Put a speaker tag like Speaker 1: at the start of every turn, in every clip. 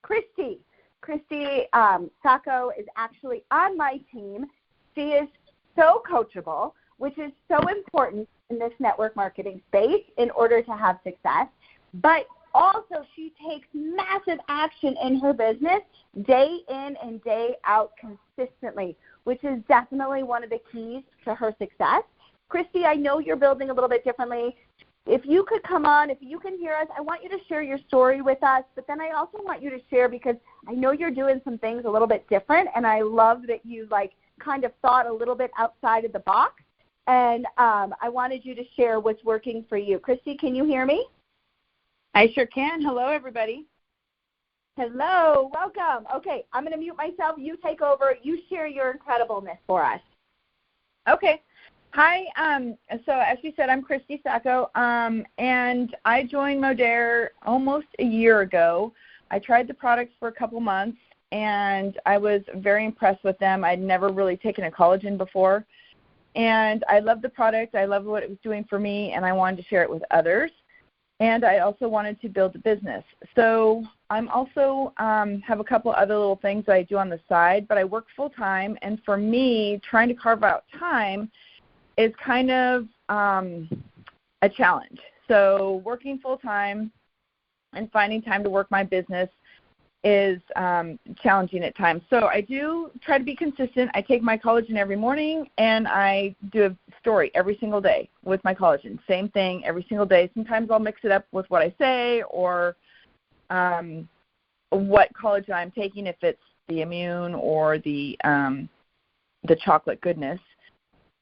Speaker 1: Christie. Christie Sachau is actually on my team. She is so coachable, which is so important in this network marketing space in order to have success. But also, she takes massive action in her business day in and day out consistently, which is definitely one of the keys to her success. Christie, I know you're building a little bit differently. If you could come on, if you can hear us, I want you to share your story with us, but then I also want you to share because I know you're doing some things a little bit different, and I love that you kind of thought a little bit outside of the box, and I wanted you to share what's working for you. Christie, can you hear me?
Speaker 2: I sure can. Hello, everybody.
Speaker 1: Hello. Welcome. Okay, I'm going to mute myself. You take over. You share your incredibleness for us.
Speaker 2: Okay. Hi. So as you said, I'm Christie Sachau, and I joined Modere almost a year ago. I tried the products for a couple months, and I was very impressed with them. I'd never really taken a collagen before, and I loved the product. I loved what it was doing for me, and I wanted to share it with others. And I also wanted to build a business. So I'm also have a couple other little things that I do on the side, but I work full-time. And for me, trying to carve out time is kind of a challenge. So working full-time and finding time to work my business is challenging at times. So I do try to be consistent. I take my collagen every morning, and I do a story every single day with my collagen. Same thing every single day. Sometimes I'll mix it up with what I say or what collagen I'm taking, if it's the immune or the chocolate goodness.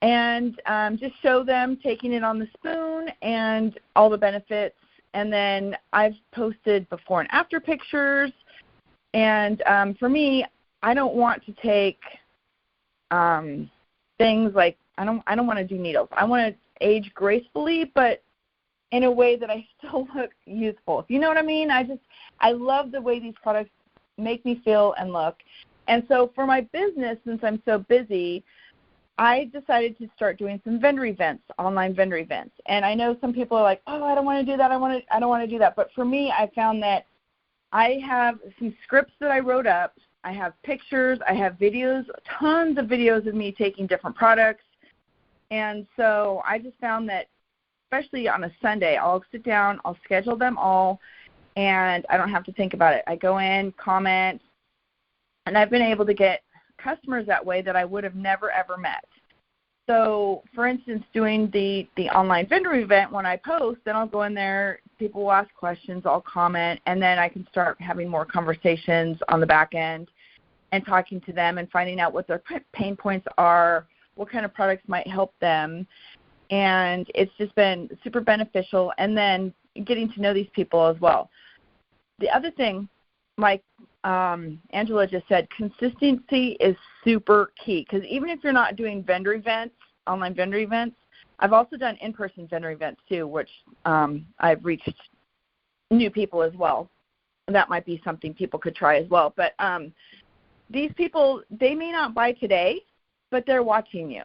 Speaker 2: And just show them taking it on the spoon and all the benefits. And then I've posted before and after pictures. And for me, I don't want to take things like I don't want to do needles. I want to age gracefully, but in a way that I still look youthful. If you know what I mean? I love the way these products make me feel and look. And so for my business, since I'm so busy, I decided to start doing some vendor events, online vendor events. And I know some people are like, oh, I don't want to do that. I don't want to do that. But for me, I found that I have some scripts that I wrote up. I have pictures. I have videos, tons of videos of me taking different products. And so I just found that, especially on a Sunday, I'll sit down, I'll schedule them all, and I don't have to think about it. I go in, comment, and I've been able to get customers that way that I would have never, ever met. So, for instance, doing the online vendor event, when I post, then I'll go in there, people will ask questions, I'll comment, and then I can start having more conversations on the back end and talking to them and finding out what their pain points are, what kind of products might help them. And it's just been super beneficial, and then getting to know these people as well. The other thing, like Angela just said, consistency is super key, because even if you're not doing vendor events, online vendor events, I've also done in-person vendor events too, which I've reached new people as well. That might be something people could try as well. But these people, they may not buy today, but they're watching you.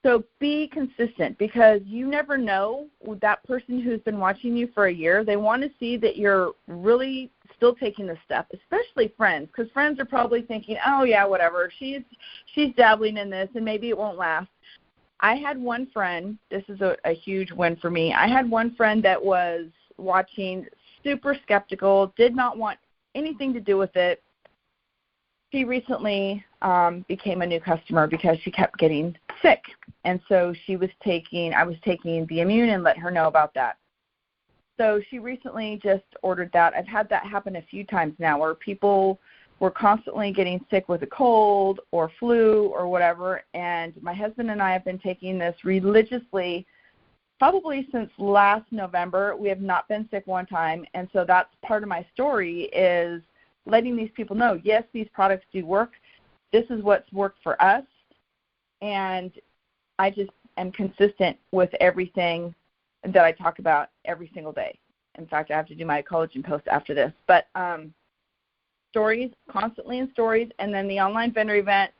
Speaker 2: So be consistent, because you never know that person who's been watching you for a year, they want to see that you're really still taking the step, especially friends, because friends are probably thinking, oh, yeah, whatever, she's dabbling in this and maybe it won't last. I had one friend, this is a huge win for me, I had one friend that was watching, super skeptical, did not want anything to do with it. She recently became a new customer because she kept getting sick. And so I was taking the immune and let her know about that. So she recently just ordered that. I've had that happen a few times now, where people were constantly getting sick with a cold or flu or whatever. And my husband and I have been taking this religiously probably since last November. We have not been sick one time. And so that's part of my story, is letting these people know, yes, these products do work. This is what's worked for us. And I just am consistent with everything that I talk about every single day. In fact, I have to do my collagen post after this. But stories, constantly in stories, and then the online vendor event.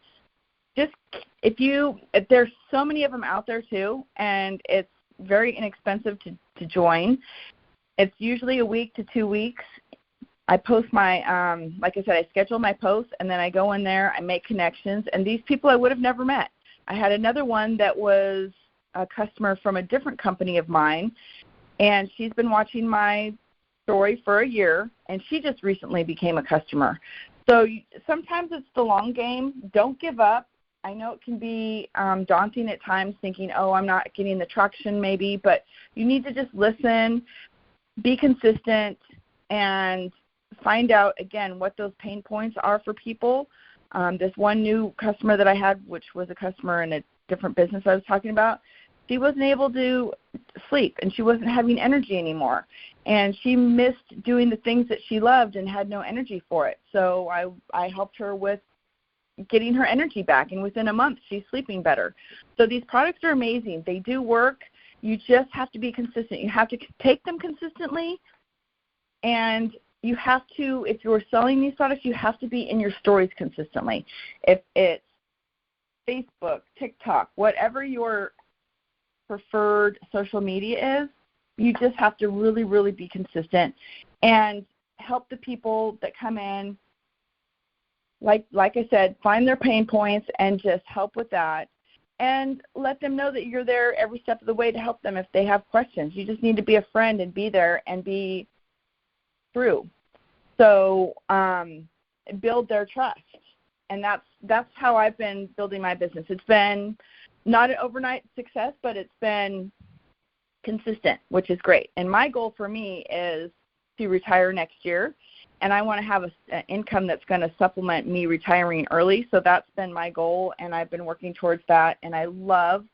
Speaker 2: Just if there's so many of them out there too, and it's very inexpensive to join. It's usually a week to 2 weeks. I post my, like I said, I schedule my posts, and then I go in there, I make connections, and these people I would have never met. I had another one that was a customer from a different company of mine, and she's been watching my story for a year, and she just recently became a customer. So sometimes it's the long game. Don't give up. I know it can be daunting at times, thinking, oh, I'm not getting the traction maybe, but you need to just listen, be consistent, and find out, again, what those pain points are for people. This one new customer that I had, which was a customer in a different business I was talking about, she wasn't able to sleep, and she wasn't having energy anymore. And she missed doing the things that she loved and had no energy for it. So I helped her with getting her energy back, and within a month, she's sleeping better. So these products are amazing. They do work. You just have to be consistent. You have to take them consistently, and you have to, if you're selling these products, you have to be in your stories consistently. If it's Facebook, TikTok, whatever your preferred social media is, you just have to really, really be consistent and help the people that come in, like I said, find their pain points and just help with that, and let them know that you're there every step of the way to help them if they have questions. You just need to be a friend and be there and be true. So build their trust, and that's how I've been building my business. It's been not an overnight success, but it's been consistent, which is great. And my goal for me is to retire next year, and I want to have an income that's going to supplement me retiring early. So that's been my goal, and I've been working towards that. And I love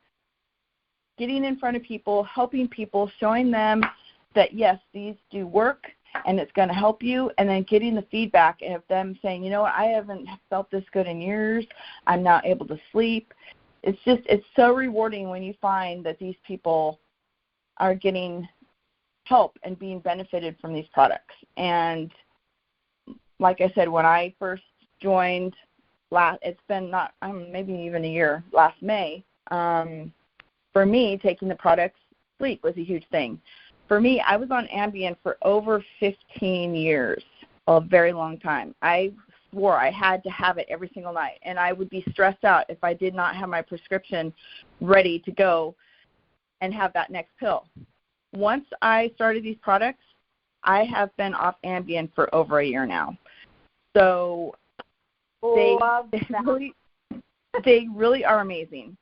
Speaker 2: getting in front of people, helping people, showing them that, yes, these do work, and it's going to help you, and then getting the feedback of them saying, you know what, I haven't felt this good in years. I'm not able to sleep. It's so rewarding when you find that these people are getting help and being benefited from these products. And like I said, when I first joined, it's been maybe even a year, last May, for me, taking the products, sleep was a huge thing. For me, I was on Ambien for over 15 years, a very long time. I swore I had to have it every single night, and I would be stressed out if I did not have my prescription ready to go and have that next pill. Once I started these products, I have been off Ambien for over a year now. So they really are amazing.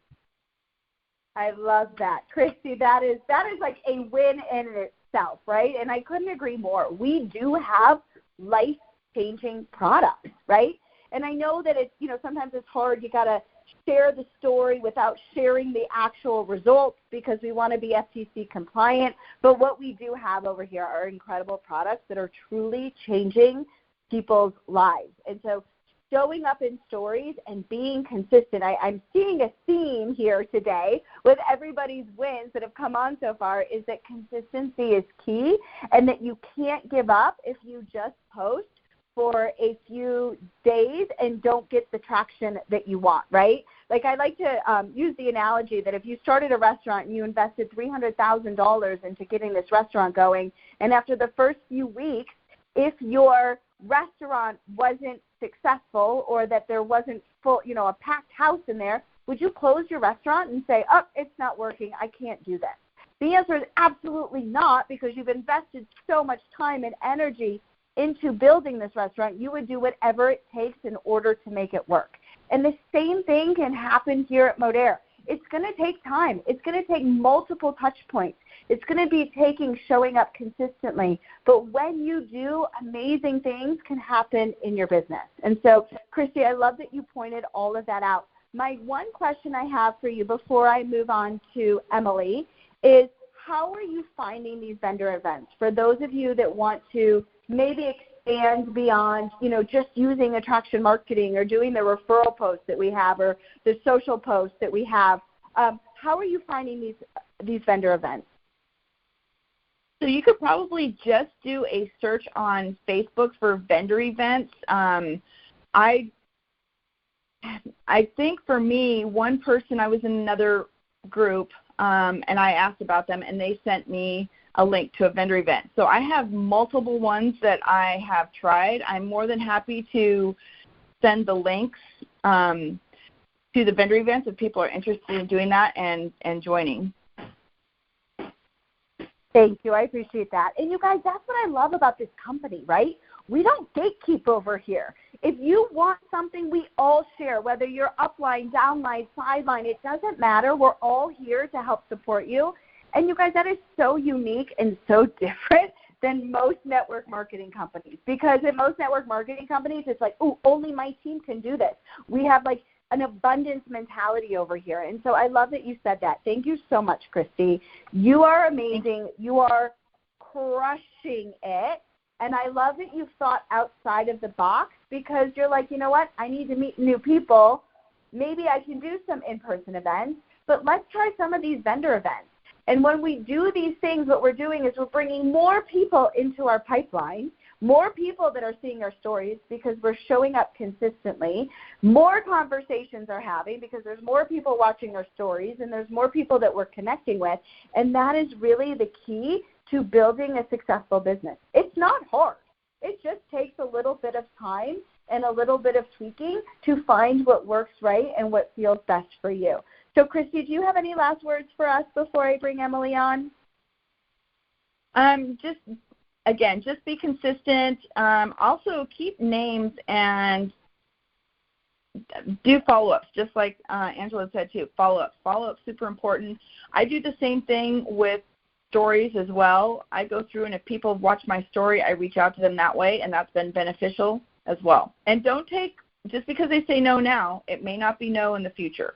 Speaker 1: I love that. Christie, that is like a win in itself, right? And I couldn't agree more. We do have life-changing products, right? And I know that it's, sometimes it's hard. You got to share the story without sharing the actual results because we want to be FTC compliant. But what we do have over here are incredible products that are truly changing people's lives. And so showing up in stories and being consistent. I'm seeing a theme here today with everybody's wins that have come on so far is that consistency is key and that you can't give up if you just post for a few days and don't get the traction that you want, right? Like I like to use the analogy that if you started a restaurant and you invested $300,000 into getting this restaurant going, and after the first few weeks, if your restaurant wasn't successful or that there wasn't full, a packed house in there, would you close your restaurant and say, oh, it's not working, I can't do this? The answer is absolutely not, because you've invested so much time and energy into building this restaurant. You would do whatever it takes in order to make it work. And the same thing can happen here at Modere. It's going to take time. It's going to take multiple touch points. It's going to be showing up consistently. But when you do, amazing things can happen in your business. And so, Christie, I love that you pointed all of that out. My one question I have for you before I move on to Emily is, how are you finding these vendor events? For those of you that want to maybe expand beyond, just using attraction marketing or doing the referral posts that we have or the social posts that we have, how are you finding these vendor events?
Speaker 2: So you could probably just do a search on Facebook for vendor events. I think for me, one person, I was in another group, and I asked about them, and they sent me a link to a vendor event. So I have multiple ones that I have tried. I'm more than happy to send the links to the vendor events if people are interested in doing that and joining.
Speaker 1: Thank you. I appreciate that. And you guys, that's what I love about this company, right? We don't gatekeep over here. If you want something, we all share, whether you're upline, downline, sideline, it doesn't matter. We're all here to help support you. And you guys, that is so unique and so different than most network marketing companies. Because in most network marketing companies, it's like, oh, only my team can do this. We have like an abundance mentality over here. And so I love that you said that. Thank you so much, Christie. You are amazing. You are crushing it. And I love that you've thought outside of the box because you're like, you know what, I need to meet new people. Maybe I can do some in-person events, but let's try some of these vendor events. And when we do these things, what we're doing is we're bringing more people into our pipeline, more people that are seeing our stories because we're showing up consistently, more conversations are having because there's more people watching our stories and there's more people that we're connecting with. And that is really the key to building a successful business. It's not hard. It just takes a little bit of time and a little bit of tweaking to find what works right and what feels best for you. So, Christie, do you have any last words for us before I bring Emily on?
Speaker 2: Just be consistent. Also, keep names and do follow-ups, just like Angela said too. Follow-ups. Follow-ups super important. I do the same thing with stories as well. I go through, and if people watch my story, I reach out to them that way, and that's been beneficial as well. And don't take, just because they say no now, it may not be no in the future.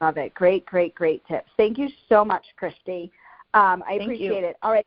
Speaker 1: Love it. Great, great, great tips. Thank you so much, Christie. I appreciate it. All right.